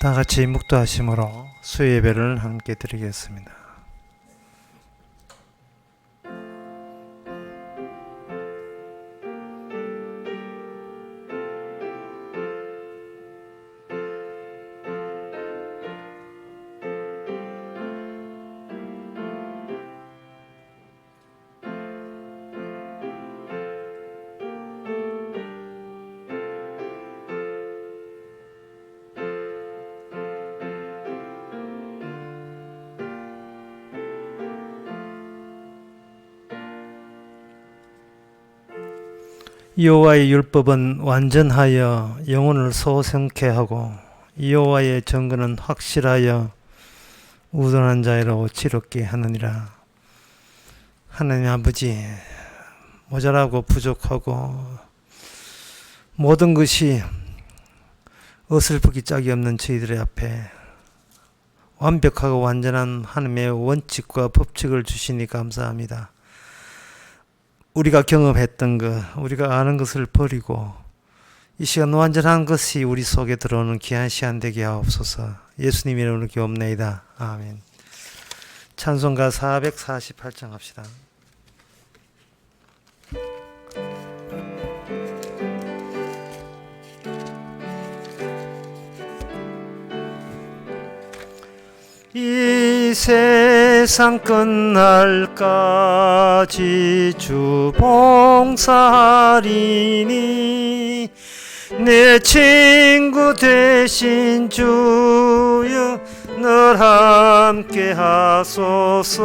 다 같이 묵도하심으로 수요 예배를 함께 드리겠습니다. 여호와의 율법은 완전하여 영혼을 소생케 하고 여호와의 정근은 확실하여 우둔한 자로 지롭게 하느니라. 하나님 아버지, 모자라고 부족하고 모든 것이 어설프기 짝이 없는 저희들의 앞에 완벽하고 완전한 하나님의 원칙과 법칙을 주시니 감사합니다. 우리가 경험했던 것, 우리가 아는 것을 버리고 이 시간 완전한 것이 우리 속에 들어오는 귀한 시간 되게 하옵소서. 예수님 이름으로 기옵나이다. 아멘. 찬송가 448장 합시다. 이 세상 끝날까지 주 봉사하리니 내 친구 되신 주여 늘 함께 하소서.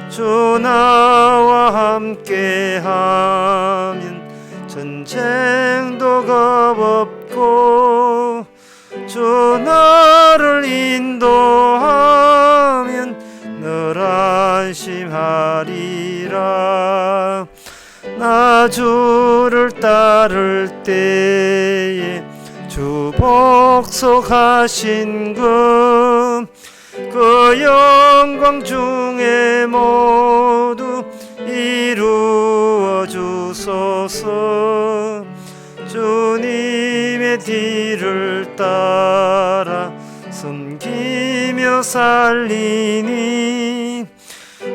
주 나와 함께 하면 전쟁도 겁없고 주 나를 인도하면 늘 안심하리라. 나 주를 따를 때에 주 복속하신 그 영광 중에 모두 이루어 주소서. 주님의 뒤를 따라 섬기며 살리니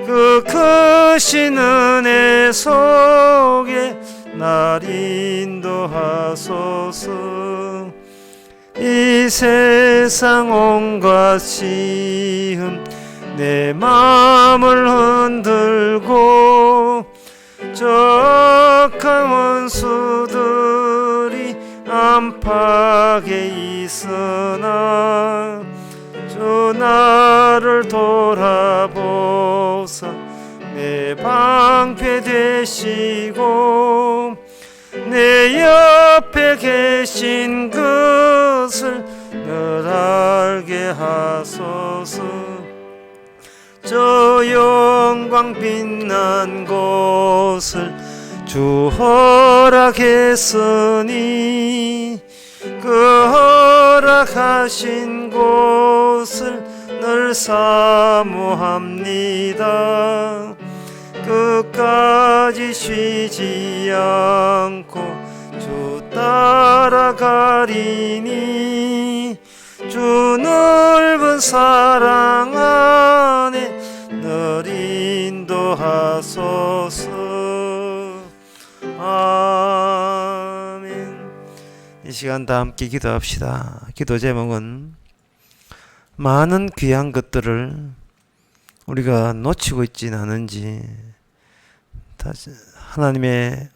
그 크신 은혜 속에 날 인도하소서. 이 세상 온갖 시험 내 마음을 흔들고 적한 원수들이 안팎에 있으나 주 나를 돌아보사 내 방패 되시고 내 옆에 계신 것을 늘 알게 하소서. 저 영광 빛난 곳을 주 허락했으니 그 허락하신 곳을 늘 사모합니다. 끝까지 쉬지 않고 주 따라가리니 주 넓은 사랑 안에 늘 인도하소서. 아멘. 이 시간 다 함께 기도합시다. 기도 제목은 많은 귀한 것들을 우리가 놓치고 있지는 않은지 다시 하나님의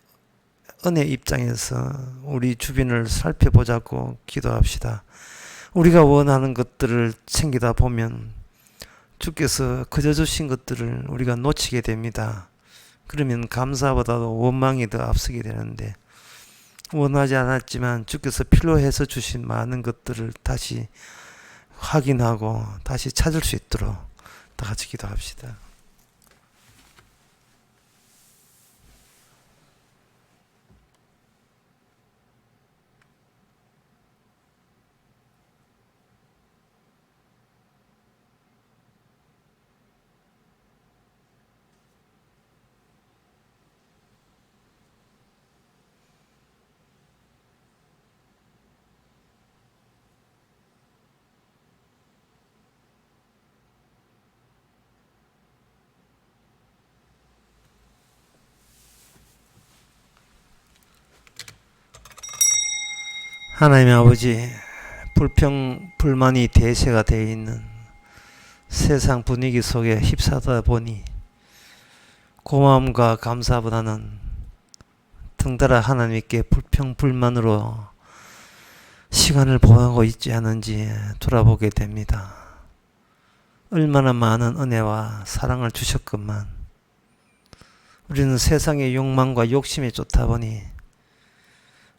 은혜 입장에서 우리 주변을 살펴보자고 기도합시다. 우리가 원하는 것들을 챙기다 보면 주께서 그저 주신 것들을 우리가 놓치게 됩니다. 그러면 감사보다도 원망이 더 앞서게 되는데 원하지 않았지만 주께서 필요로 해서 주신 많은 것들을 다시 확인하고 다시 찾을 수 있도록 다 같이 기도합시다. 하나님의 아버지, 불평, 불만이 대세가 되어 있는 세상 분위기 속에 휩싸다 보니 고마움과 감사보다는 등달아 하나님께 불평, 불만으로 시간을 보내고 있지 않은지 돌아보게 됩니다. 얼마나 많은 은혜와 사랑을 주셨건만 우리는 세상의 욕망과 욕심에 쫓다 보니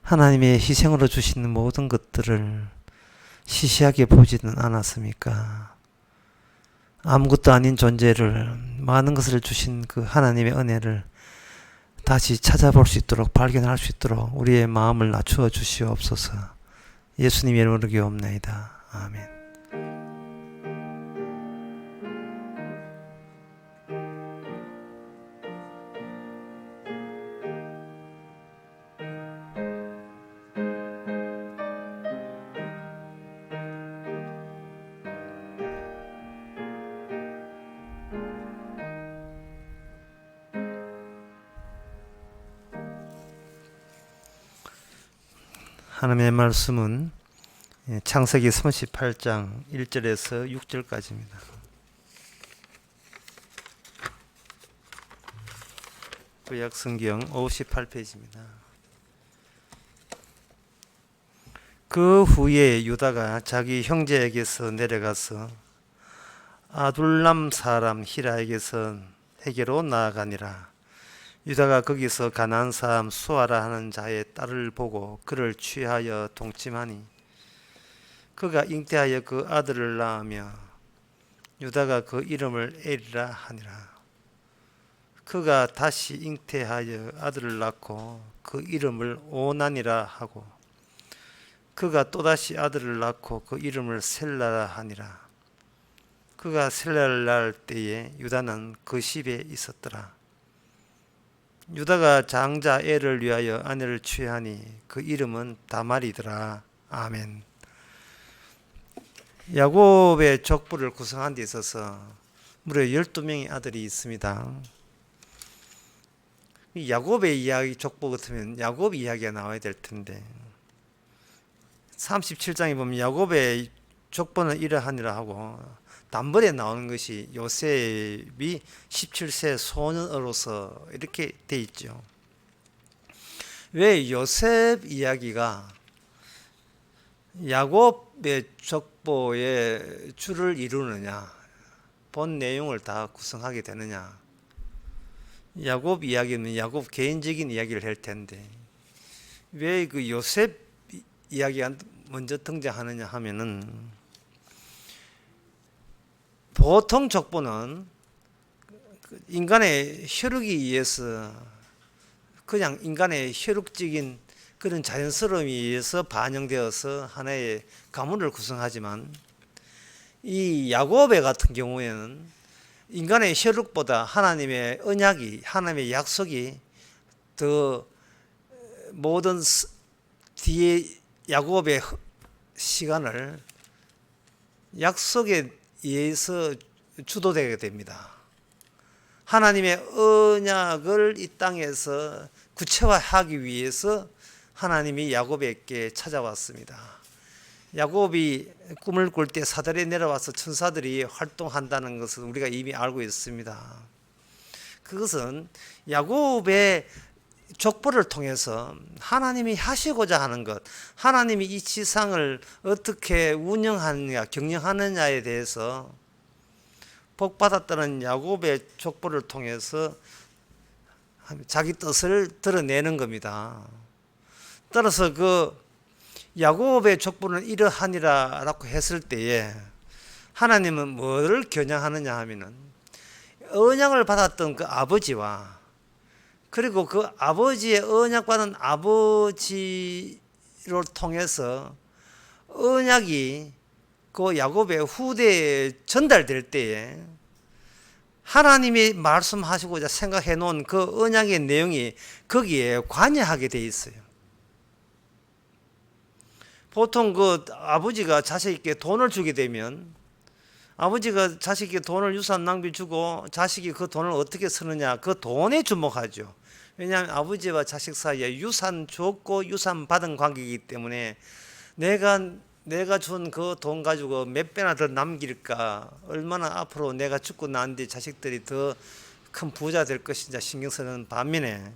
하나님의 희생으로 주시는 모든 것들을 시시하게 보지는 않았습니까? 아무것도 아닌 존재를, 많은 것을 주신 그 하나님의 은혜를 다시 찾아볼 수 있도록, 발견할 수 있도록 우리의 마음을 낮추어 주시옵소서. 예수님의 이름으로 기도합나이다. 아멘. 하나님의 말씀은 창세기 38장 1절에서 6절까지입니다. 구약성경 58페이지입니다. 그 후에 유다가 자기 형제에게서 내려가서 아둘람 사람 히라에게로 나아가니라. 유다가 거기서 가나안 사람 수아라 하는 자의 딸을 보고 그를 취하여 동침하니 그가 잉태하여 그 아들을 낳으며 유다가 그 이름을 에리라 하니라. 그가 다시 잉태하여 아들을 낳고 그 이름을 오난이라 하고 그가 또다시 아들을 낳고 그 이름을 셀라라 하니라. 그가 셀라를 낳을 때에 유다는 그 집에 있었더라. 유다가 장자 엘을 위하여 아내를 취하니 그 이름은 다말이더라. 아멘. 야곱의 족보를 구성한 데 있어서 무려 12명의 아들이 있습니다. 야곱의 이야기 족보 같으면 야곱 이야기가 나와야 될 텐데 37장에 보면 야곱의 족보는 이러하니라 하고 단번에 나오는 것이 요셉이 17세 소년으로서 이렇게 돼 있죠. 왜 요셉 이야기가 야곱의 족보의 줄을 이루느냐, 본 내용을 다 구성하게 되느냐. 야곱 이야기는 야곱 개인적인 이야기를 할 텐데 왜 그 요셉 이야기가 먼저 등장하느냐 하면은 보통 족보는 인간의 혈육에 의해서 그냥 인간의 혈육적인 그런 자연스러움에 의해서 반영되어서 하나의 가문을 구성하지만 이 야곱의 같은 경우에는 인간의 혈육보다 하나님의 언약이, 하나님의 약속이 더 모든 뒤에 야곱의 시간을 약속에 의해서 주도되게 됩니다. 하나님의 언약을 이 땅에서 구체화하기 위해서 하나님이 야곱에게 찾아왔습니다. 야곱이 꿈을 꿀 때 사달에 내려와서 천사들이 활동한다는 것은 우리가 이미 알고 있습니다. 그것은 야곱의 족보를 통해서 하나님이 하시고자 하는 것, 하나님이 이 지상을 어떻게 운영하느냐, 경영하느냐에 대해서 복받았다는 야곱의 족보를 통해서 자기 뜻을 드러내는 겁니다. 따라서 그 야곱의 족보는 이러하니라 라고 했을 때에 하나님은 뭐를 겨냥하느냐 하면은 언약을 받았던 그 아버지와 그리고 그 아버지의 언약받은 아버지를 통해서 언약이 그 야곱의 후대에 전달될 때에 하나님이 말씀하시고자 생각해 놓은 그 언약의 내용이 거기에 관여하게 돼 있어요. 보통 그 아버지가 자식에게 돈을 주게 되면 아버지가 자식에게 돈을 유산 낭비 주고 자식이 그 돈을 어떻게 쓰느냐 그 돈에 주목하죠. 왜냐하면 아버지와 자식 사이에 유산 줬고 유산 받은 관계이기 때문에 내가 준 그 돈 가지고 몇 배나 더 남길까, 얼마나 앞으로 내가 죽고 난 뒤 자식들이 더 큰 부자 될 것인지 신경 쓰는 반면에,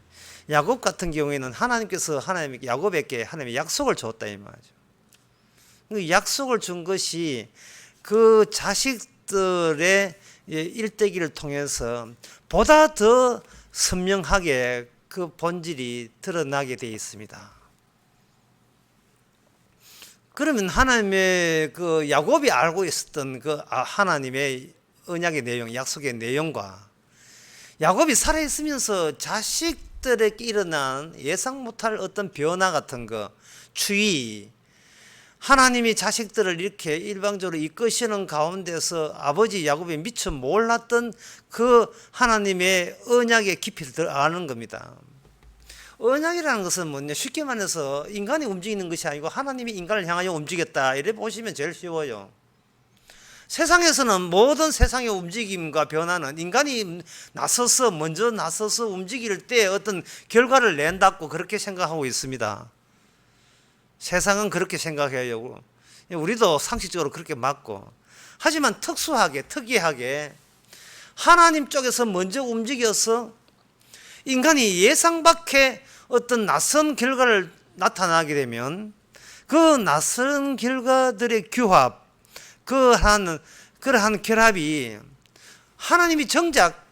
야곱 같은 경우에는 하나님께서 야곱에게 하나님의 약속을 줬다 이 말이죠. 그 약속을 준 것이 그 자식들의 일대기를 통해서 보다 더 선명하게 그 본질이 드러나게 되어 있습니다. 그러면 하나님의 그 야곱이 알고 있었던 그 하나님의 언약의 내용, 약속의 내용과 야곱이 살아있으면서 자식들에게 일어난 예상 못할 어떤 변화 같은 거, 추위, 하나님이 자식들을 이렇게 일방적으로 이끄시는 가운데서 아버지 야곱이 미처 몰랐던 그 하나님의 언약의 깊이를 아는 겁니다. 언약이라는 것은 뭐냐, 쉽게 말해서 인간이 움직이는 것이 아니고 하나님이 인간을 향하여 움직였다, 이래 보시면 제일 쉬워요. 세상에서는 모든 세상의 움직임과 변화는 인간이 먼저 나서서 움직일 때 어떤 결과를 낸다고 그렇게 생각하고 있습니다. 세상은 그렇게 생각해요. 우리도 상식적으로 그렇게 맞고, 하지만 특이하게 하나님 쪽에서 먼저 움직여서 인간이 예상 밖의 어떤 낯선 결과를 나타나게 되면 그 낯선 결과들의 규합, 그러한 결합이 하나님이 정작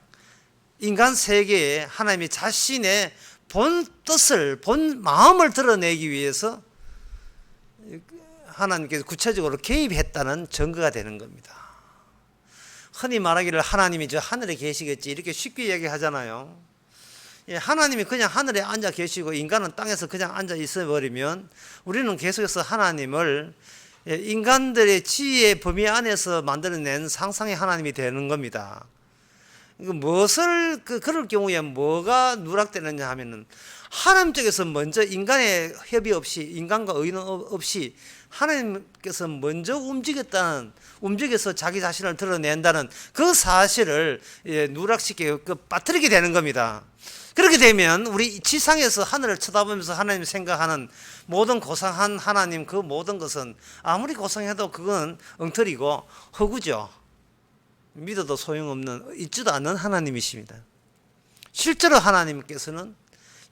인간 세계에 하나님이 자신의 본 뜻을, 본 마음을 드러내기 위해서 하나님께서 구체적으로 개입했다는 증거가 되는 겁니다. 흔히 말하기를 하나님이 저 하늘에 계시겠지, 이렇게 쉽게 얘기하잖아요. 하나님이 그냥 하늘에 앉아 계시고 인간은 땅에서 그냥 앉아 있어 버리면 우리는 계속해서 하나님을 인간들의 지혜의 범위 안에서 만들어낸 상상의 하나님이 되는 겁니다. 그럴 경우에 뭐가 누락되느냐 하면은, 하나님 쪽에서 먼저 인간의 협의 없이, 인간과 의논 없이 하나님께서 먼저 움직여서 자기 자신을 드러낸다는 그 사실을 누락시키고 빠뜨리게 되는 겁니다. 그렇게 되면 우리 지상에서 하늘을 쳐다보면서 하나님 생각하는 모든 고상한 하나님, 그 모든 것은 아무리 고상해도 그건 엉터리고 허구죠. 믿어도 소용없는, 있지도 않는 하나님이십니다. 실제로 하나님께서는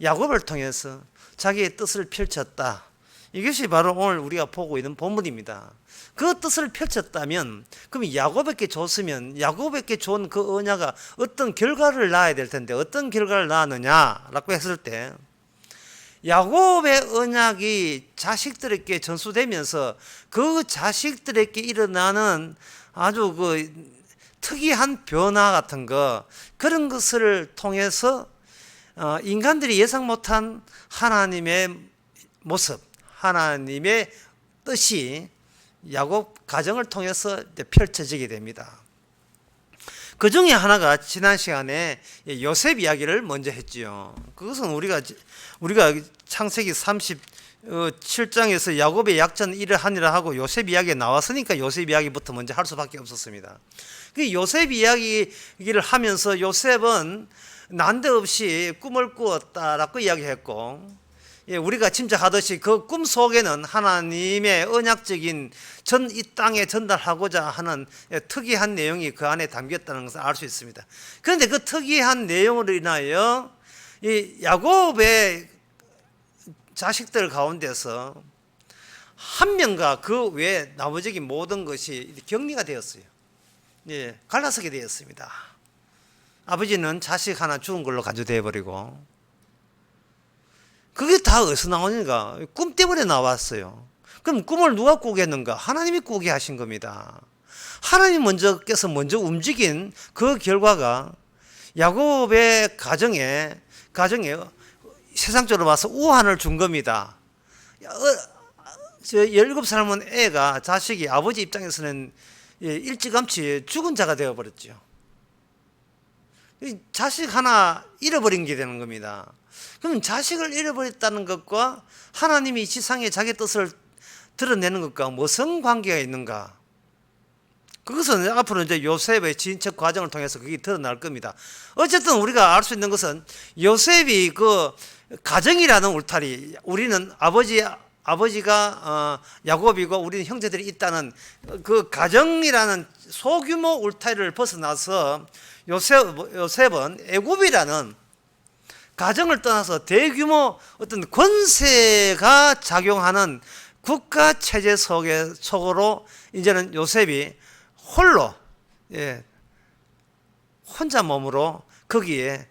야곱을 통해서 자기의 뜻을 펼쳤다. 이것이 바로 오늘 우리가 보고 있는 본문입니다. 그 뜻을 펼쳤다면, 그럼 야곱에게 줬으면 야곱에게 준 그 언약가 어떤 결과를 낳아야 될 텐데, 어떤 결과를 낳았느냐라고 했을 때, 야곱의 언약이 자식들에게 전수되면서 그 자식들에게 일어나는 아주 그 특이한 변화 같은 거, 그런 것을 통해서 인간들이 예상 못한 하나님의 모습, 하나님의 뜻이 야곱 가정을 통해서 펼쳐지게 됩니다. 그 중에 하나가 지난 시간에 요셉 이야기를 먼저 했지요. 그것은 우리가 창세기 37장에서 야곱의 약전 이러하니라 하고 요셉 이야기가 나왔으니까 요셉 이야기부터 먼저 할 수밖에 없었습니다. 그 요셉 이야기를 하면서 요셉은 난데없이 꿈을 꾸었다라고 이야기했고, 우리가 짐작하듯이 그 꿈 속에는 하나님의 언약적인 이 땅에 전달하고자 하는 특이한 내용이 그 안에 담겼다는 것을 알 수 있습니다. 그런데 그 특이한 내용으로 인하여 이 야곱의 자식들 가운데서 한 명과 그 외 나머지 모든 것이 격리가 되었어요. 갈라서게 되었습니다. 아버지는 자식 하나 죽은 걸로 간주되어 버리고, 그게 다 어디서 나오는가? 꿈 때문에 나왔어요. 그럼 꿈을 누가 꾸겠는가? 하나님이 꾸게 하신 겁니다. 하나님 께서 먼저 움직인 그 결과가 야곱의 가정에 세상적으로 봐서 우환을 준 겁니다. 17살은 애가, 자식이 아버지 입장에서는 일찌감치 죽은 자가 되어버렸죠. 자식 하나 잃어버린 게 되는 겁니다. 그럼 자식을 잃어버렸다는 것과 하나님이 지상에 자기 뜻을 드러내는 것과 무슨 관계가 있는가? 그것은 앞으로 이제 요셉의 진척 과정을 통해서 그게 드러날 겁니다. 어쨌든 우리가 알 수 있는 것은 요셉이 그 가정이라는 울타리, 우리는 아버지가 야곱이고 우리는 형제들이 있다는 그 가정이라는 소규모 울타리를 벗어나서 요셉은 애굽이라는 가정을 떠나서 대규모 어떤 권세가 작용하는 국가 체제 속으로 이제는 요셉이 홀로, 혼자 몸으로 거기에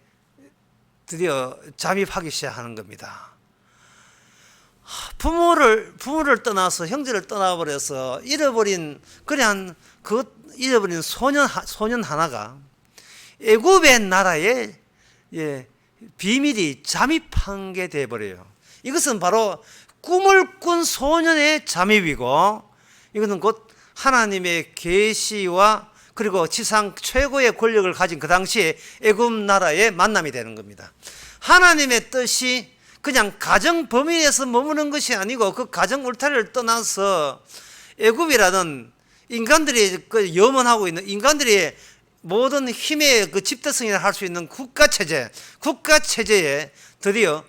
드디어 잠입하기 시작하는 겁니다. 부모를 떠나서 형제를 떠나버려서 잃어버린 소년 하나가 애굽의 나라에 비밀이 잠입한 게 돼버려요. 이것은 바로 꿈을 꾼 소년의 잠입이고, 이것은 곧 하나님의 계시와 그리고 지상 최고의 권력을 가진 그 당시에 애굽 나라의 만남이 되는 겁니다. 하나님의 뜻이 그냥 가정 범위 내에서 머무는 것이 아니고 그 가정 울타리를 떠나서 애굽이라는 인간들이 염원하고 있는 인간들이 모든 힘의 그 집대성이라 할 수 있는 국가체제에 드디어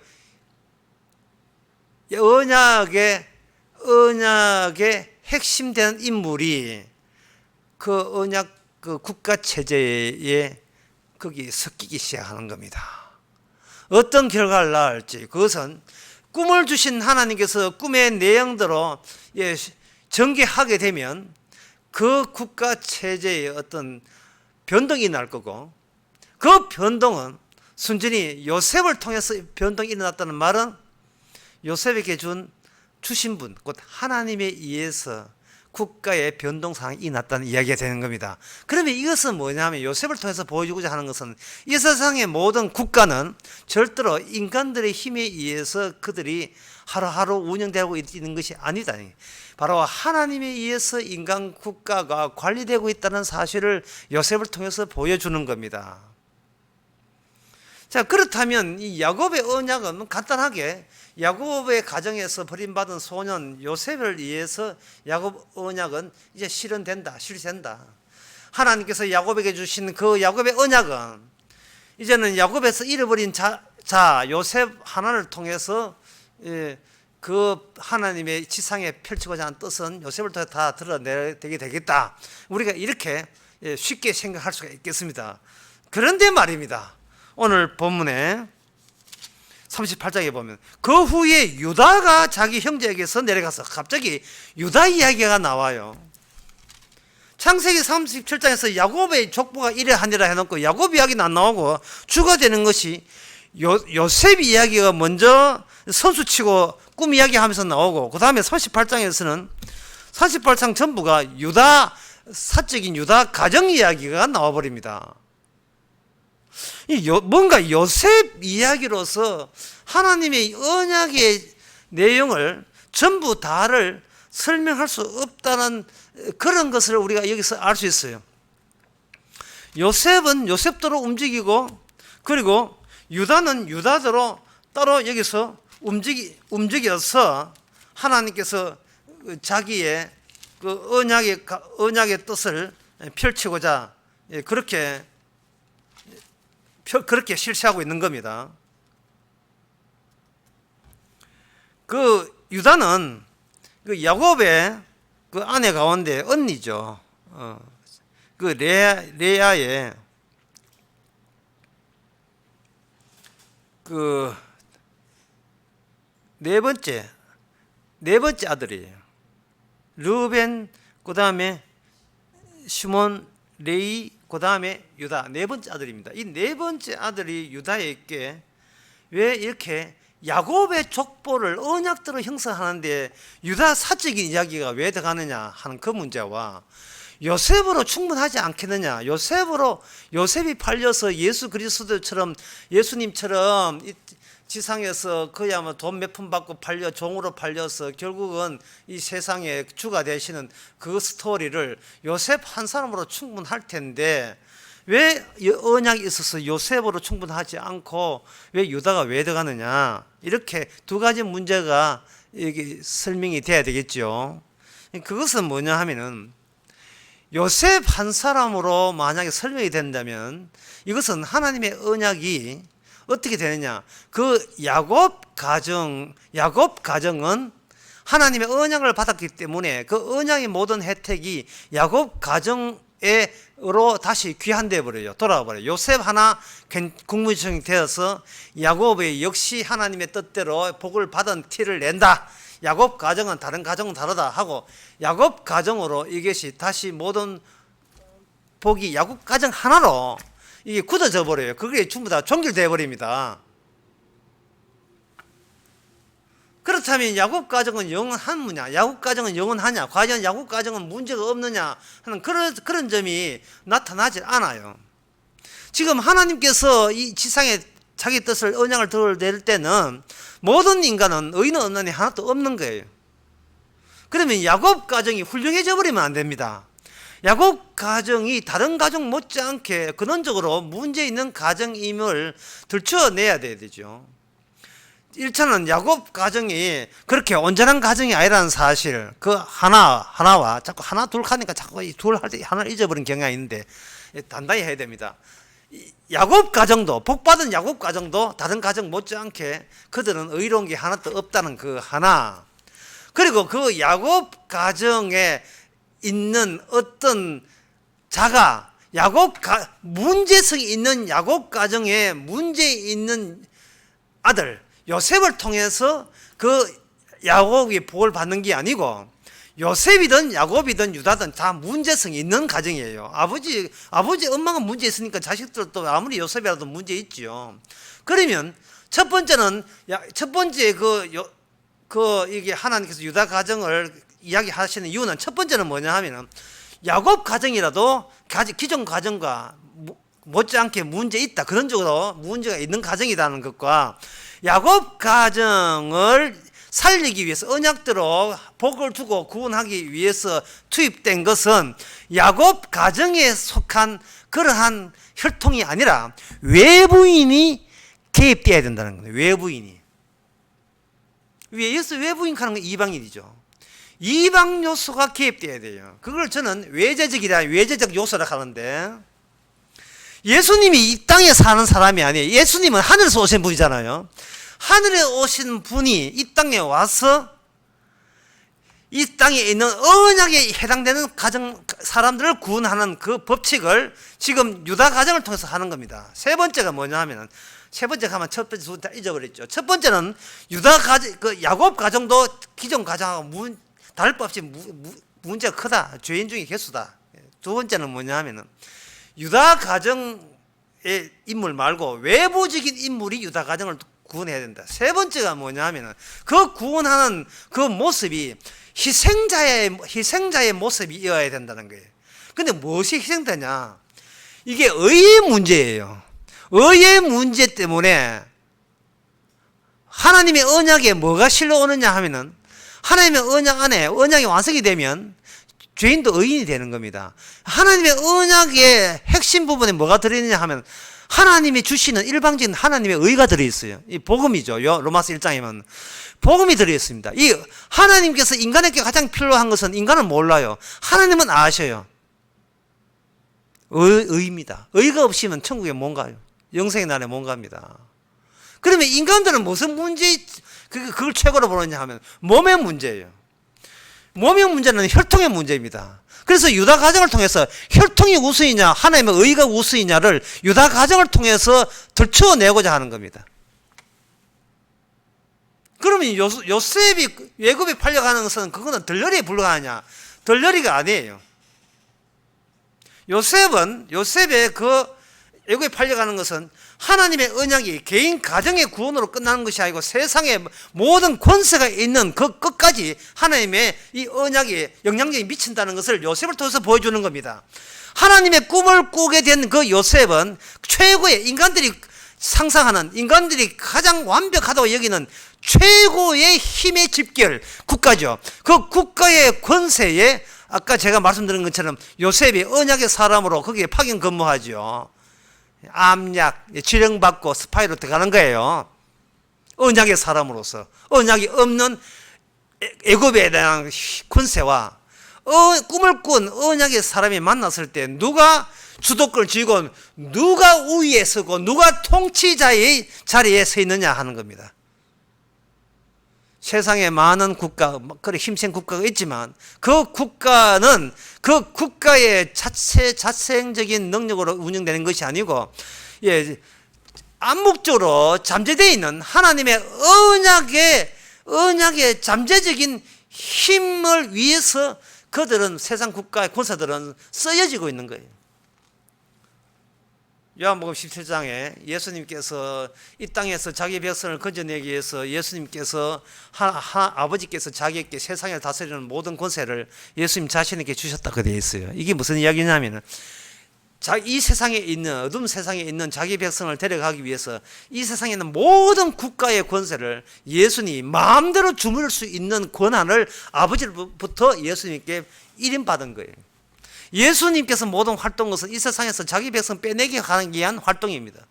언약의 핵심되는 인물이 그 언약 그 국가체제에 거기 섞이기 시작하는 겁니다. 어떤 결과를 낳을지, 그것은 꿈을 주신 하나님께서 꿈의 내용대로 전개하게 되면 그 국가체제의 어떤 변동이 날 거고, 그 변동은 순전히 요셉을 통해서 변동이 일어났다는 말은 요셉에게 주신 분, 곧 하나님에 의해서 국가의 변동 상황이 일어났다는 이야기가 되는 겁니다. 그러면 이것은 뭐냐면 요셉을 통해서 보여주고자 하는 것은 이 세상의 모든 국가는 절대로 인간들의 힘에 의해서 그들이 하루하루 운영되고 있는 것이 아니다. 바로 하나님에 의해서 인간 국가가 관리되고 있다는 사실을 요셉을 통해서 보여주는 겁니다. 자, 그렇다면 이 야곱의 언약은 간단하게 야곱의 가정에서 버림받은 소년 요셉을 위해서 야곱 언약은 이제 실현된다. 하나님께서 야곱에게 주신 그 야곱의 언약은 이제는 야곱에서 잃어버린 자 요셉 하나를 통해서 그 하나님의 지상에 펼치고자 하는 뜻은 요셉을 통해 다 드러내게 되겠다. 우리가 이렇게 쉽게 생각할 수가 있겠습니다. 그런데 말입니다. 오늘 본문에 38장에 보면 그 후에 유다가 자기 형제에게서 내려가서 갑자기 유다 이야기가 나와요. 창세기 37장에서 야곱의 족보가 이래하니라 해놓고 야곱 이야기는 안 나오고 주가 되는 것이 요셉 이야기가 먼저 선수치고 꿈 이야기하면서 나오고, 그 다음에 38장에서는 38장 전부가 사적인 유다 가정 이야기가 나와버립니다. 뭔가 요셉 이야기로서 하나님의 언약의 내용을 전부 다를 설명할 수 없다는 그런 것을 우리가 여기서 알 수 있어요. 요셉은 요셉대로 움직이고, 그리고 유다는 유다대로 따로 여기서 움직여서 하나님께서 자기의 그 언약의 뜻을 펼치고자 그렇게 실시하고 있는 겁니다. 그 유다는 그 야곱의 그 아내 가운데 언니죠. 그 레아의 그 네 번째 아들이에요. 르벤, 그 다음에 시몬, 레위, 그 다음에 유다, 네 번째 아들입니다. 이 네 번째 아들이 유다에게 왜 이렇게 야곱의 족보를 언약대로 형성하는데 유다 사적인 이야기가 왜 들어가느냐 하는 그 문제와 요셉으로 충분하지 않겠느냐, 요셉이 팔려서 예수 그리스도처럼 예수님처럼 지상에서 그야말로 돈 몇 푼 받고 종으로 팔려서 결국은 이 세상의 주가 되시는 그 스토리를 요셉 한 사람으로 충분할 텐데 왜 언약이 있어서 요셉으로 충분하지 않고 왜 유다가 왜 들어가느냐, 이렇게 두 가지 문제가 여기 설명이 돼야 되겠죠. 그것은 뭐냐 하면은 요셉 한 사람으로 만약에 설명이 된다면 이것은 하나님의 언약이 어떻게 되느냐, 그 야곱 가정은 하나님의 언약을 받았기 때문에 그 언약의 모든 혜택이 야곱 가정으로 다시 귀환되어 버려요. 돌아와 버려요. 요셉 하나 국무총리 되어서 야곱의 역시 하나님의 뜻대로 복을 받은 티를 낸다. 야곱 가정은 다른 가정은 다르다 하고 야곱 가정으로 이것이 다시 모든 복이 야곱 가정 하나로 이게 굳어져 버려요. 그게 전부 다 종결되어 버립니다. 그렇다면 야곱 가정은 영원하느냐? 야곱 가정은 영원하냐? 과연 야곱 가정은 문제가 없느냐? 하는 그런 점이 나타나질 않아요. 지금 하나님께서 이 지상에 자기 뜻을 언약을 드러낼 때는 모든 인간은 의인은 없느니 하나도 없는 거예요. 그러면 야곱 가정이 훌륭해져 버리면 안 됩니다. 야곱 가정이 다른 가정 못지않게 근원적으로 문제 있는 가정임을 들춰내야 되죠. 1차는 야곱 가정이 그렇게 온전한 가정이 아니라는 사실, 그 하나와 자꾸 하나 둘 하니까 자꾸 둘 할 때 하나를 잊어버린 경향이 있는데 단단히 해야 됩니다. 야곱 가정도, 복받은 야곱 가정도 다른 가정 못지않게 그들은 의로운 게 하나도 없다는 그 하나, 그리고 그 야곱 가정에 있는 어떤 자가 문제성이 있는 야곱 가정에 문제 있는 아들 요셉을 통해서 그 야곱이 복을 받는 게 아니고 요셉이든 야곱이든 유다든 다 문제성이 있는 가정이에요. 아버지 엄마가 문제 있으니까 자식들도 아무리 요셉이라도 문제 있지요. 그러면 첫 번째 이게 하나님께서 유다 가정을 이야기하시는 이유는 첫 번째는 뭐냐 하면은 야곱 가정이라도 기존 가정과 못지않게 문제 있다, 그런 쪽으로 문제가 있는 가정이라는 것과 야곱 가정을 살리기 위해서 언약대로 복을 주고 구원하기 위해서 투입된 것은 야곱 가정에 속한 그러한 혈통이 아니라 외부인이 개입되어야 된다는 거예요. 외부인이. 여기서 외부인 하는 건 이방인이죠. 이방 요소가 개입되어야 돼요. 그걸 저는 외제적 요소라 하는데, 예수님이 이 땅에 사는 사람이 아니에요. 예수님은 하늘에서 오신 분이잖아요. 하늘에 오신 분이 이 땅에 와서 이 땅에 있는 언약에 해당되는 사람들을 구원하는 그 법칙을 지금 유다 가정을 통해서 하는 겁니다. 세 번째가 뭐냐 하면, 세 번째 가면 첫 번째, 두 번째 다 잊어버렸죠. 첫 번째는 야곱 가정도 기존 가정하고 다를 바 없이 문제가 크다. 죄인 중에 개수다. 두 번째는 뭐냐 하면은 유다 가정의 인물 말고 외부적인 인물이 유다 가정을 구원해야 된다. 세 번째가 뭐냐 하면은 그 구원하는 그 모습이 희생자의 모습이어야 된다는 거예요. 근데 무엇이 희생자냐? 이게 의의 문제예요. 의의 문제 때문에 하나님의 언약에 뭐가 실려오느냐 하면은 하나님의 언약 안에 언약이 완성이 되면 죄인도 의인이 되는 겁니다. 하나님의 언약의 핵심 부분에 뭐가 들어있느냐 하면 하나님이 주시는 일방적인 하나님의 의가 들어있어요. 이 복음이죠. 로마서 1장이면 복음이 들어있습니다. 이 하나님께서 인간에게 가장 필요한 것은 인간은 몰라요. 하나님은 아셔요. 의입니다. 의가 없이면 천국에 못 가요. 영생의 날에 못 갑니다. 그러면 인간들은 무슨 그걸 최고로 보느냐 하면 몸의 문제예요. 몸의 문제는 혈통의 문제입니다. 그래서 유다 가정을 통해서 혈통이 우수이냐 하나님의 의가 우수이냐를 유다 가정을 통해서 들춰내고자 하는 겁니다. 그러면 요셉이 외국에 팔려가는 것은 그거는 덜러리에 불과하냐? 덜러리가 아니에요. 요셉의 외국에 팔려가는 것은 하나님의 언약이 개인 가정의 구원으로 끝나는 것이 아니고 세상의 모든 권세가 있는 그 끝까지 하나님의 이 언약이 영향력이 미친다는 것을 요셉을 통해서 보여주는 겁니다. 하나님의 꿈을 꾸게 된 그 요셉은 최고의 인간들이 상상하는, 인간들이 가장 완벽하다고 여기는 최고의 힘의 집결 국가죠. 그 국가의 권세에 아까 제가 말씀드린 것처럼 요셉이 언약의 사람으로 거기에 파견 근무하죠. 암약, 지령받고 스파이로 들어가는 거예요. 언약의 사람으로서. 언약이 없는 애굽에 대한 권세와 꿈을 꾼 언약의 사람이 만났을 때 누가 주도권을 쥐고 누가 우위에 서고 누가 통치자의 자리에 서 있느냐 하는 겁니다. 세상에 많은 국가, 그래 힘센 국가가 있지만 그 국가는 그 국가의 자생적인 능력으로 운영되는 것이 아니고, 예, 암묵적으로 잠재되어 있는 하나님의 언약의 잠재적인 힘을 위해서 그들은, 세상 국가의 군사들은 쓰여지고 있는 거예요. 요한복음 17장에 예수님께서 이 땅에서 자기 백성을 건져내기 위해서 예수님께서 아버지께서 자기에게 세상을 다스리는 모든 권세를 예수님 자신에게 주셨다고 되어 있어요. 이게 무슨 이야기냐면은, 이 세상에 있는, 어둠 세상에 있는 자기 백성을 데려가기 위해서 이 세상에 있는 모든 국가의 권세를 예수님이 마음대로 주무를 수 있는 권한을 아버지로부터 예수님께 일임받은 거예요. 예수님께서 모든 활동 것은 이 세상에서 자기 백성 빼내기 하기 위한 활동입니다.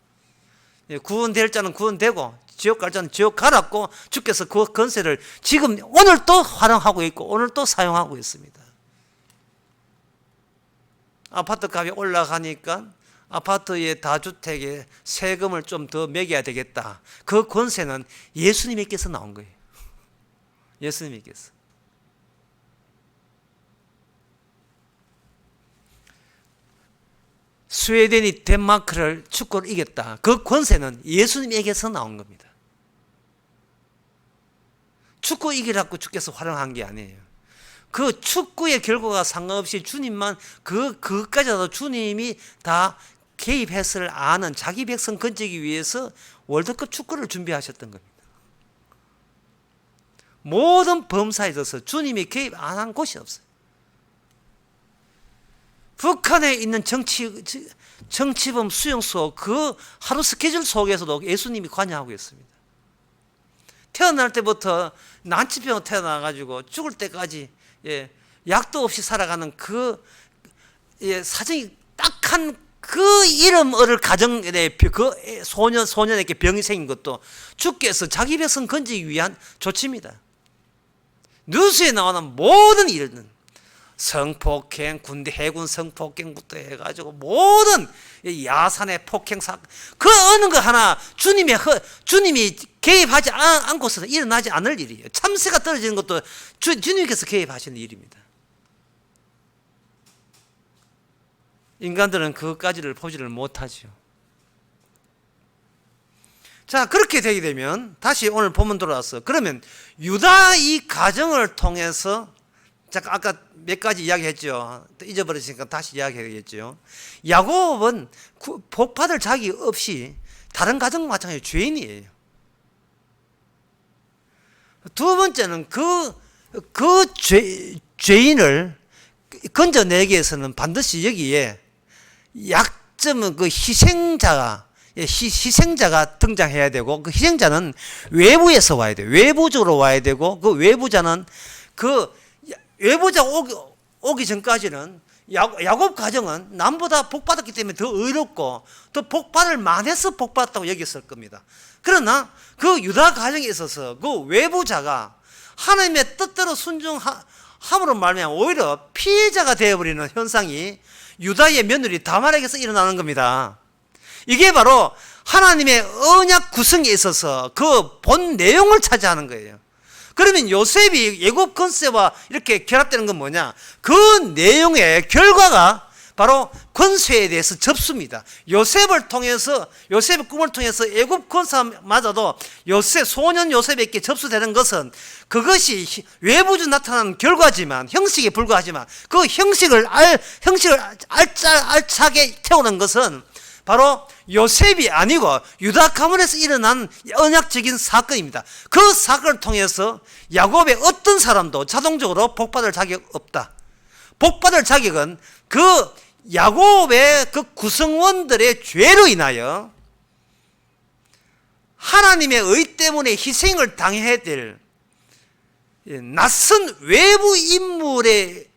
구원될 자는 구원되고 지옥 갈 자는 지옥 가라고 주께서 그 권세를 지금 오늘 또 활용하고 있고 오늘 또 사용하고 있습니다. 아파트 값이 올라가니까 아파트의 다주택에 세금을 좀 더 매겨야 되겠다. 그 권세는 예수님께서 나온 거예요. 예수님께서. 스웨덴이 덴마크를 축구를 이겼다. 그 권세는 예수님에게서 나온 겁니다. 축구 이기라고 주께서 활용한 게 아니에요. 그 축구의 결과가 상관없이 주님만 그것까지도 주님이 다 개입했을 아는 자기 백성 건지기 위해서 월드컵 축구를 준비하셨던 겁니다. 모든 범사에 있어서 주님이 개입 안 한 곳이 없어요. 북한에 있는 정치범 수용소 그 하루 스케줄 속에서도 예수님이 관여하고 있습니다. 태어날 때부터 난치병 태어나가지고 죽을 때까지, 예, 약도 없이 살아가는 그, 예, 사정이 딱한 그 이름을 가정에 그 소년에게 병이 생긴 것도 주께서 자기 백성 건지기 위한 조치입니다. 뉴스에 나오는 모든 일은 성폭행, 군대 해군 성폭행부터 해가지고 모든 야산의 폭행 사건, 그 어느 거 하나 주님이 개입하지 않고서는 일어나지 않을 일이에요. 참새가 떨어지는 것도 주님께서 개입하시는 일입니다. 인간들은 그것까지를 보지를 못하죠. 자, 그렇게 되게 되면 다시 오늘 본문 돌아와서, 그러면 유다 이 가정을 통해서, 잠깐 아까 몇 가지 이야기했죠. 잊어버리시니까 다시 이야기하겠죠. 야곱은 복받을 자기 없이 다른 가정과 마찬가지로 죄인이에요. 두 번째는 죄인을 건져내기 위해서는 반드시 여기에 약점은 그 희생자가 등장해야 되고, 그 희생자는 외부에서 와야 돼요. 외부적으로 와야 되고, 그 외부자는 외부자 오기 전까지는 야곱 가정은 남보다 복받았기 때문에 더 의롭고 더 복받을 만해서 복받았다고 여겼을 겁니다. 그러나 그 유다 가정에 있어서 그 외부자가 하나님의 뜻대로 순종함으로 말미암아 오히려 피해자가 되어버리는 현상이 유다의 며느리 다말에게서 일어나는 겁니다. 이게 바로 하나님의 언약 구성에 있어서 그 본 내용을 차지하는 거예요. 그러면 요셉이 예굽 권세와 이렇게 결합되는 건 뭐냐? 그 내용의 결과가 바로 권세에 대해서 접수입니다. 요셉의 꿈을 통해서 예굽 권세마저도 소년 요셉에게 접수되는 것은 그것이 외부적으로 나타나는 결과지만, 형식에 불과하지만, 그 형식을 알차게 태우는 것은 바로 요셉이 아니고 유다 가문에서 일어난 언약적인 사건입니다. 그 사건을 통해서 야곱의 어떤 사람도 자동적으로 복받을 자격 없다. 복받을 자격은 그 야곱의 그 구성원들의 죄로 인하여 하나님의 의 때문에 희생을 당해야 될 낯선 외부 인물의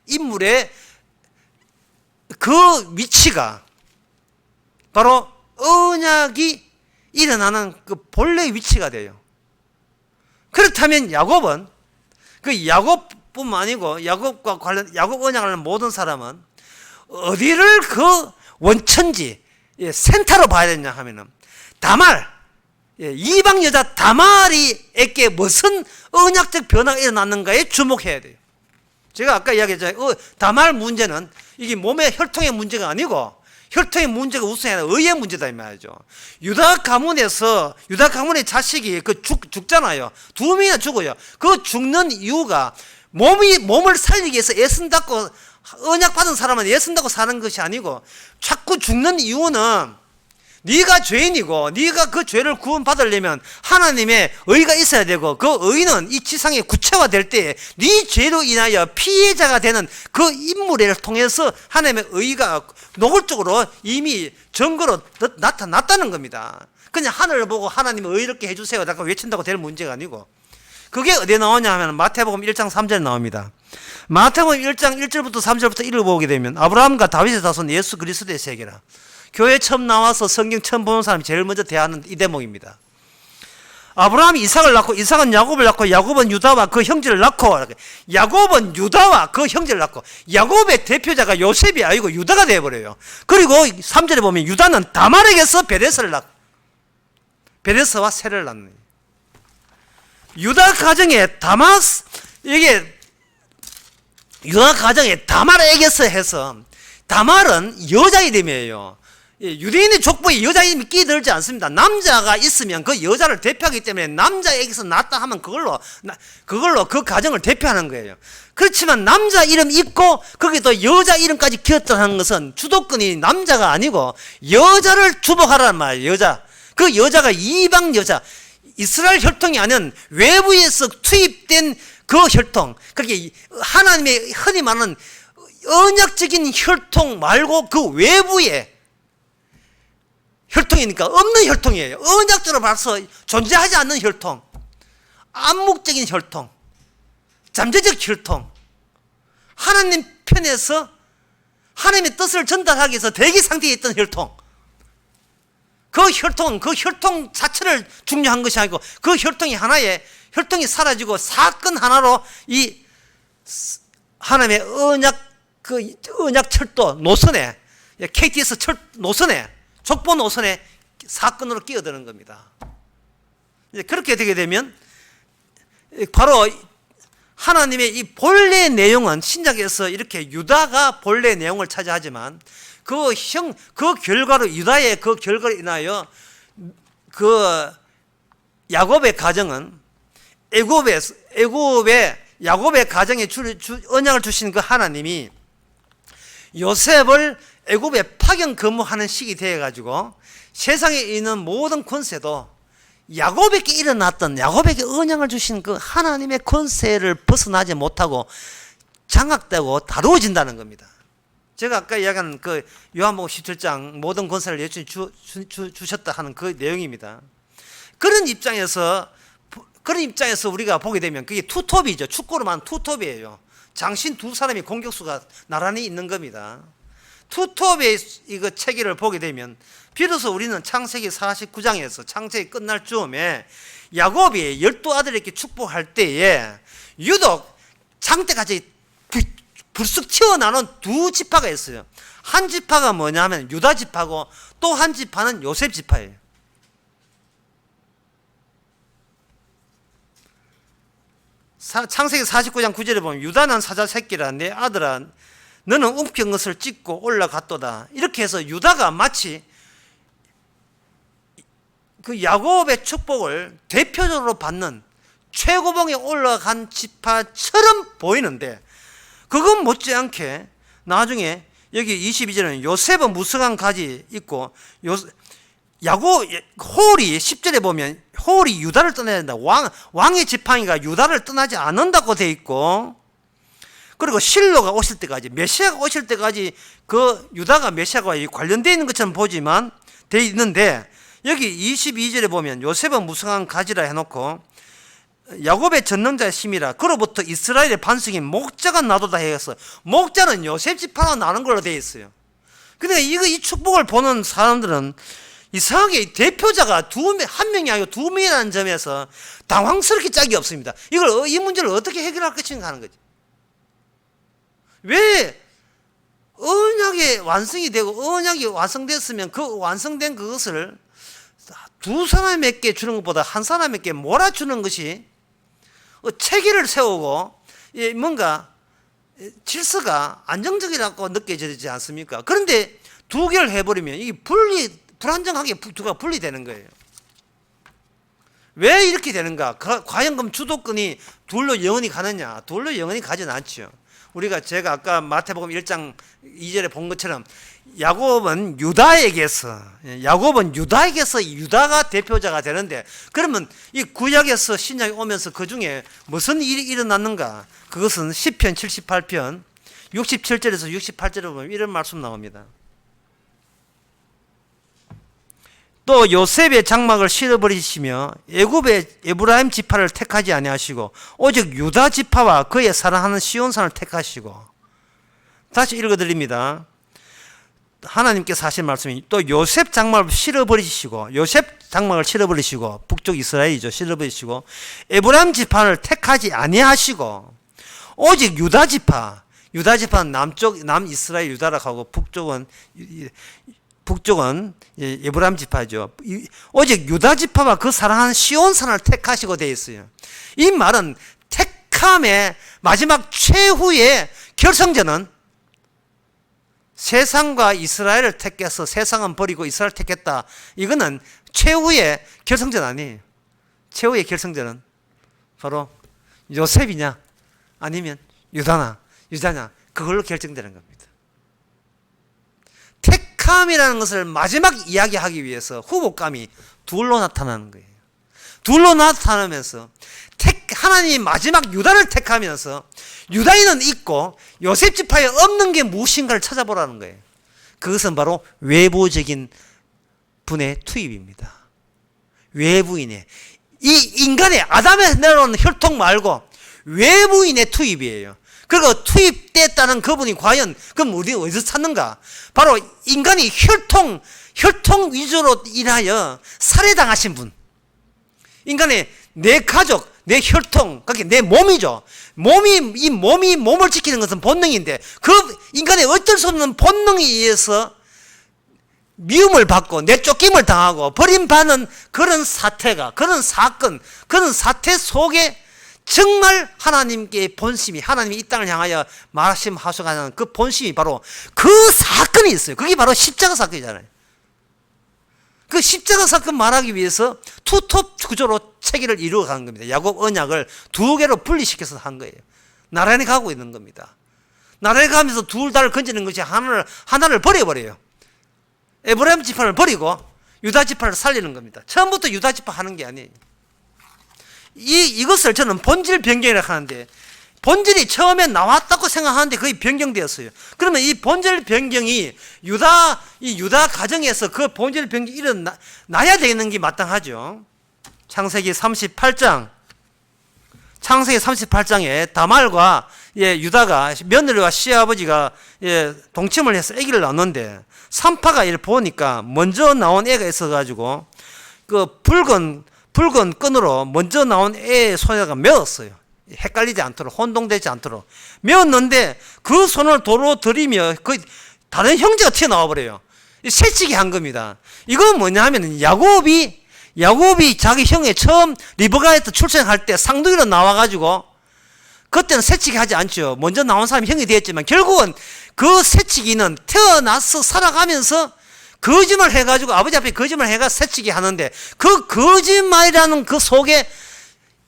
그 위치가 바로 언약이 일어나는 그 본래 위치가 돼요. 그렇다면 야곱은, 그 야곱뿐만 아니고 야곱 언약을 하는 모든 사람은 어디를 그 원천지, 센터로 봐야 되냐 하면은 다말, 이방 여자 다말이에게 무슨 언약적 변화가 일어났는가에 주목해야 돼요. 제가 아까 이야기했잖아요. 다말 문제는 이게 몸의 혈통의 문제가 아니고 혈통의 문제가 우선이 아니라 의의 문제다 이 말이죠. 유다 가문의 자식이 죽잖아요. 두 명이나 죽어요. 그 죽는 이유가 몸을 살리기 위해서 애쓴다고 언약 받은 사람은 애쓴다고 사는 것이 아니고 자꾸 죽는 이유는 네가 죄인이고 네가 그 죄를 구원받으려면 하나님의 의가 있어야 되고 그 의는 이 지상에 구체화될 때에 네 죄로 인하여 피해자가 되는 그 인물을 통해서 하나님의 의가 노골적으로 이미 증거로 나타났다는 겁니다. 그냥 하늘을 보고 하나님을 의롭게 해주세요 라고 외친다고 될 문제가 아니고 그게 어디에 나오냐 하면 마태복음 1장 3절에 나옵니다. 마태복음 1장 1절부터 3절부터 읽어보게 되면 아브라함과 다윗의 자손 예수 그리스도의 세계라. 교회 처음 나와서 성경 처음 보는 사람이 제일 먼저 대하는 이 대목입니다. 아브라함이 이삭을 낳고 이삭은 야곱을 낳고 야곱은 유다와 그 형제를 낳고 야곱은 유다와 그 형제를 낳고 야곱의 대표자가 요셉이 아니고 유다가 되어버려요. 그리고 3절에 보면 유다는 다말에게서 베레스와 셀을 낳는 유다 가정에 유다 가정에 다말에게서 해서 다말은 여자 이름이에요. 유대인의 족보에 여자 이름이 끼들지 않습니다. 남자가 있으면 그 여자를 대표하기 때문에 남자에게서 낳았다 하면 그걸로 그 가정을 대표하는 거예요. 그렇지만 남자 이름 있고 거기도 여자 이름까지 끼었다는 것은 주도권이 남자가 아니고 여자를 주복하라는 말이에요. 그 여자가 이방 여자, 이스라엘 혈통이 아닌 외부에서 투입된 그 혈통, 그렇게 하나님의 흔히 말하는 언약적인 혈통 말고 그 외부의 혈통이니까 없는 혈통이에요. 언약적으로 봐서 존재하지 않는 혈통, 암묵적인 혈통, 잠재적 혈통, 하나님 편에서 하나님의 뜻을 전달하기 위해서 대기 상태에 있던 혈통, 그 혈통 자체를 중요한 것이 아니고 그 혈통이 혈통이 사라지고 사건 하나로 이 하나님의 언약 철도 노선에 KTX 노선에 족보 노선에 사건으로 끼어드는 겁니다. 그렇게 되게 되면 바로 하나님의 이 본래 내용은 신약에서 이렇게 유다가 본래 내용을 차지하지만 그 결과로 유다의 그 결과로 인하여 그 야곱의 가정은 야곱의 가정에 언약을 주신 그 하나님이 요셉을 애굽에 파견 근무하는 시기 되어가지고 세상에 있는 모든 권세도 야곱에게 일어났던 야곱에게 언약을 주신 그 하나님의 권세를 벗어나지 못하고 장악되고 다루어진다는 겁니다. 제가 아까 이야기한 그 요한복음 17장 모든 권세를 예수님이 주셨다 하는 그 내용입니다. 그런 입장에서 우리가 보게 되면 그게 투톱이죠. 축구로 말하면 투톱이에요. 장신 두 사람이 공격수가 나란히 있는 겁니다. 투톱의 이거 체계를 보게 되면 비로소 우리는 창세기 49장에서 창세기 끝날 즈음에 야곱이 12아들에게 축복할 때에 유독 장대같이 불쑥 튀어나오는 두 지파가 있어요. 한 지파가 뭐냐면 유다 지파고 또 한 지파는 요셉 지파예요. 창세기 49장 9절에 보면 유다는 사자 새끼라 내 아들아 너는 움킨 것을 찢고 올라갔도다. 이렇게 해서 유다가 마치 그 야곱의 축복을 대표적으로 받는 최고봉에 올라간 지파처럼 보이는데 그건 못지않게 나중에 여기 22절에는 요셉은 무성한 가지 있고 홀이 10절에 보면 홀이 유다를 떠나야 된다. 왕의 지팡이가 유다를 떠나지 않는다고 돼 있고 그리고 실로가 오실 때까지 메시아가 오실 때까지 그 유다가 메시아가 관련되어 있는 것처럼 보지만 돼 있는데 여기 22절에 보면 요셉은 무성한 가지라 해놓고 야곱의 전능자의 심이라 그로부터 이스라엘의 반석인 목자가 나도다 해서 목자는 요셉 지파가 나는 걸로 되어 있어요. 그러니까 이 축복을 보는 사람들은 이상하게 대표자가 한 명이 아니고 두 명이라는 점에서 당황스럽게 짝이 없습니다. 이 문제를 어떻게 해결할 것인가 하는 거지. 왜 언약이 완성이 되고 언약이 완성됐으면 그 완성된 그것을 두 사람에게 주는 것보다 한 사람에게 몰아주는 것이 체계를 세우고 뭔가 질서가 안정적이라고 느껴지지 않습니까? 그런데 두 개를 해버리면 이게 불안정하게 두가 분리되는 거예요. 왜 이렇게 되는가? 과연 그럼 주도권이 둘로 영원히 가느냐? 둘로 영원히 가지는 않죠. 제가 아까 마태복음 1장 2절에 본 것처럼 야곱은 유다에게서 유다가 대표자가 되는데, 그러면 이 구약에서 신약이 오면서 그 중에 무슨 일이 일어났는가? 그것은 시편 78편 67절에서 68절에 보면 이런 말씀 나옵니다. 또 요셉의 장막을 실어버리시며 애굽의 에브라임 지파를 택하지 아니하시고 오직 유다 지파와 그의 사랑하는 시온산을 택하시고. 다시 읽어드립니다. 하나님께서 하신 말씀이 또 요셉 장막을 실어버리시고 북쪽 이스라엘이죠. 실어버리시고 에브라임 지파를 택하지 아니하시고 오직 유다 지파는 남이스라엘 유다라고 하고 북쪽은 에브라임 지파죠. 오직 유다 지파와 그 사랑하는 시온산을 택하시고 되어 있어요. 이 말은 택함의 마지막 최후의 결성전은 세상과 이스라엘을 택해서 세상은 버리고 이스라엘 택했다. 이거는 최후의 결성전 아니에요. 최후의 결성전은 바로 요셉이냐 아니면 유다냐 그걸로 결정되는 겁니다. 택함이라는 것을 마지막 이야기하기 위해서 후보감이 둘로 나타나는 거예요. 둘로 나타나면서 하나님이 마지막 유다를 택하면서 유다인은 있고 요셉 지파에 없는 게 무엇인가를 찾아보라는 거예요. 그것은 바로 외부적인 분의 투입입니다. 외부인의, 이 인간의 아담에서 내려오는 혈통 말고 외부인의 투입이에요. 그리고 투입됐다는 그분이 과연 그럼 우리 어디서 찾는가? 바로 인간이 혈통 위주로 인하여 살해당하신 분. 인간의 내 가족, 내 혈통, 그게 내 몸이죠. 이 몸이 몸을 지키는 것은 본능인데 그 인간의 어쩔 수 없는 본능에 의해서 미움을 받고 내쫓김을 당하고 버림받는 그런 사태가, 그런 사건, 그런 사태 속에 정말 하나님께 본심이, 하나님이 이 땅을 향하여 말씀하셔가는 그 본심이 바로 그 사건이 있어요. 그게 바로 십자가 사건이잖아요. 그 십자가 사건 말하기 위해서 투톱 구조로 체계를 이루어가는 겁니다. 야곱 언약을 두 개로 분리시켜서 한 거예요. 나란히 가고 있는 겁니다. 나란히 가면서 둘 다를 건지는 것이 하나를 버려버려요. 에브라임 지파를 버리고 유다 지파를 살리는 겁니다. 처음부터 유다 지파 하는 게 아니에요. 이것을 저는 본질 변경이라고 하는데, 본질이 처음에 나왔다고 생각하는데 거의 변경되었어요. 그러면 이 본질 변경이 유다 가정에서 그 본질 변경이 일어나야 되는 게 마땅하죠. 창세기 38장에 다말과 유다가 며느리와 시아버지가 동침을 해서 아기를 낳는데, 산파가 이를 보니까 먼저 나온 애가 있어가지고 그 붉은 끈으로 먼저 나온 애의 손에다가 메었어요. 헷갈리지 않도록, 혼동되지 않도록 메었는데 그 손을 도로 들이며 그 다른 형제가 튀어나와 버려요. 새치기 한 겁니다. 이건 뭐냐 하면 야곱이 자기 형의 처음 리브가에서 출생할 때 쌍둥이로 나와가지고, 그때는 새치기 하지 않죠. 먼저 나온 사람이 형이 되었지만 결국은 그 새치기는 태어나서 살아가면서 거짓말 해가지고 아버지 앞에 거짓말 해가 새치기 하는데, 그 거짓말이라는 그 속에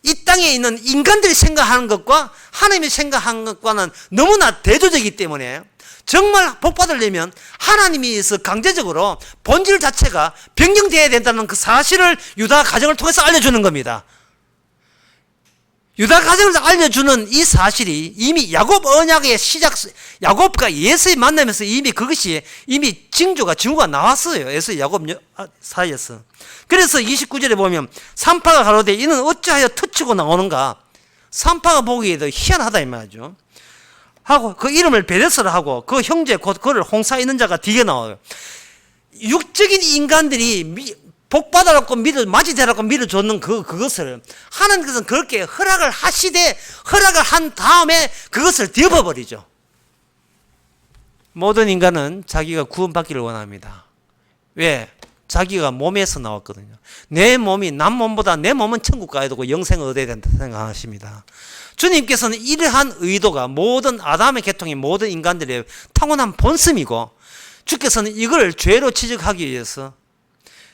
이 땅에 있는 인간들이 생각하는 것과 하나님이 생각하는 것과는 너무나 대조적이기 때문에 정말 복 받으려면 하나님이서 강제적으로 본질 자체가 변경되어야 된다는 그 사실을 유다 가정을 통해서 알려주는 겁니다. 유다 가정을 알려주는 이 사실이 이미 야곱 언약의 야곱과 예수의 만나면서 그것이 이미 징조가 나왔어요. 예수 야곱 사이에서. 그래서 29절에 보면 산파가 가로되 이는 어찌하여 터치고 나오는가? 산파가 보기에도 희한하다 이 말이죠. 하고 그 이름을 베레스라 하고 그 형제 곧 그를 홍사에 있는 자가 뒤에 나와요. 육적인 인간들이 복받아라고 맞이되라고 믿어줬는 그것을 하나님께서는 그렇게 허락을 한 다음에 그것을 덮어버리죠. 모든 인간은 자기가 구원받기를 원합니다. 왜? 자기가 몸에서 나왔거든요. 내 몸이 남 몸보다 내 몸은 천국 가야 되고 영생을 얻어야 된다 생각하십니다. 주님께서는 이러한 의도가 모든 아담의 계통인 모든 인간들의 타고난 본성이고, 주께서는 이걸 죄로 지적하기 위해서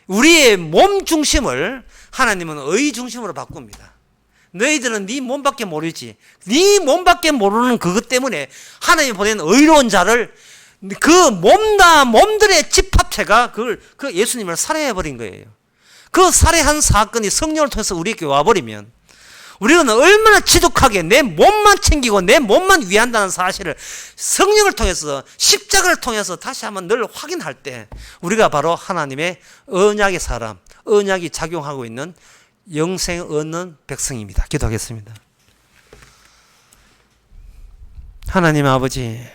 우리의 몸 중심을 하나님은 의 중심으로 바꿉니다. 너희들은 네 몸밖에 모르지. 네 몸밖에 모르는 그것 때문에 하나님이 보낸 의로운 자를, 그 몸들의 집합체가 그 예수님을 살해해버린 거예요. 그 살해한 사건이 성령을 통해서 우리에게 와버리면 우리는 얼마나 지독하게 내 몸만 챙기고 내 몸만 위한다는 사실을 성령을 통해서, 십자가를 통해서 다시 한번 늘 확인할 때 우리가 바로 하나님의 언약의 사람, 언약이 작용하고 있는 영생을 얻는 백성입니다. 기도하겠습니다. 하나님 아버지,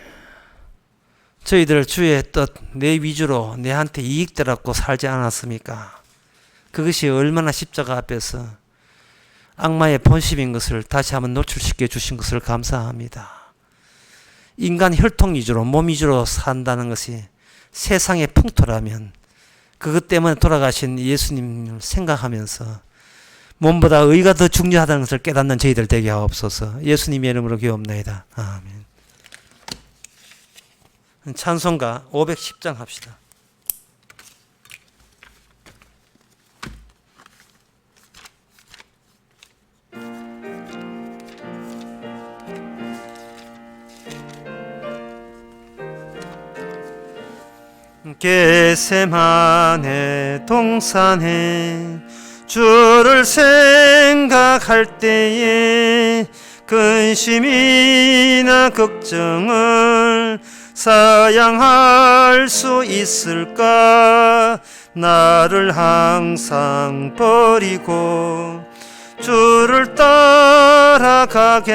저희들 주의 뜻 내 위주로 내한테 이익되라고 살지 않았습니까? 그것이 얼마나 십자가 앞에서 악마의 본심인 것을 다시 한번 노출시켜 주신 것을 감사합니다. 인간 혈통 위주로 몸 위주로 산다는 것이 세상의 풍토라면 그것 때문에 돌아가신 예수님을 생각하면서 몸보다 의가 더 중요하다는 것을 깨닫는 저희들 되게 하옵소서. 예수님의 이름으로 기도합니다. 아멘. 찬송가 510장 합시다. 겟세마네 동산에 주를 생각할 때에 근심이나 걱정을 사양할 수 있을까? 나를 항상 버리고 주를 따라가겠네.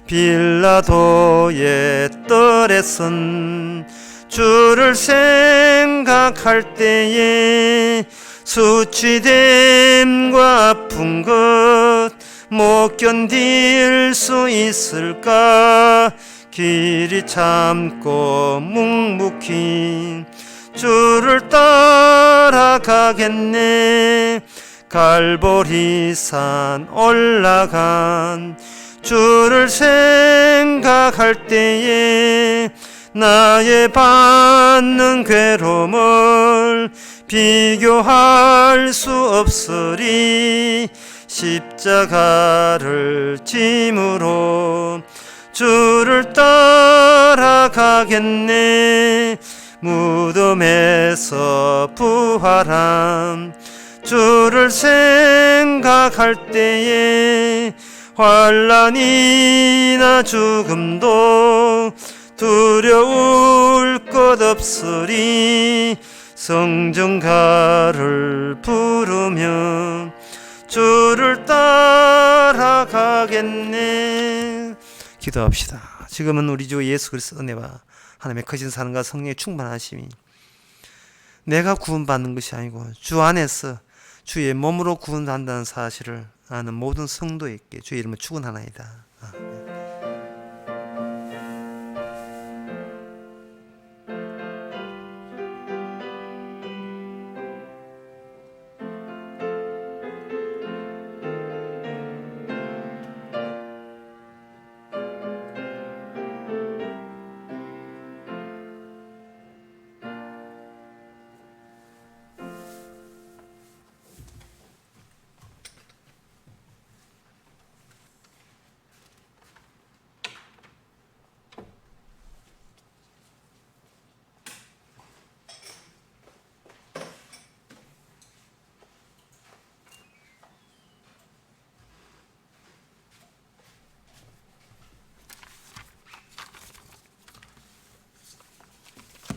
빌라도의 뜰에선 주를 생각할 때에 수치됨과 아픈 것 못 견딜 수 있을까? 길이 참고 묵묵히 주를 따라가겠네. 갈보리산 올라간 주를 생각할 때에 나의 받는 괴로움을 비교할 수 없으리. 십자가를 짐으로 주를 따라가겠네. 무덤에서 부활한 주를 생각할 때에 환난이나 죽음도 두려울 것 없으리. 성전가를 부르며 주를 따라가겠네. 기도합시다. 지금은 우리 주 예수 그리스도 은혜와 하나님의 크신 사랑과 성령의 충만하심이 내가 구원받는 것이 아니고 주 안에서 주의 몸으로 구원한다는 사실을 아는 모든 성도에게 주의 이름을 축원하나이다.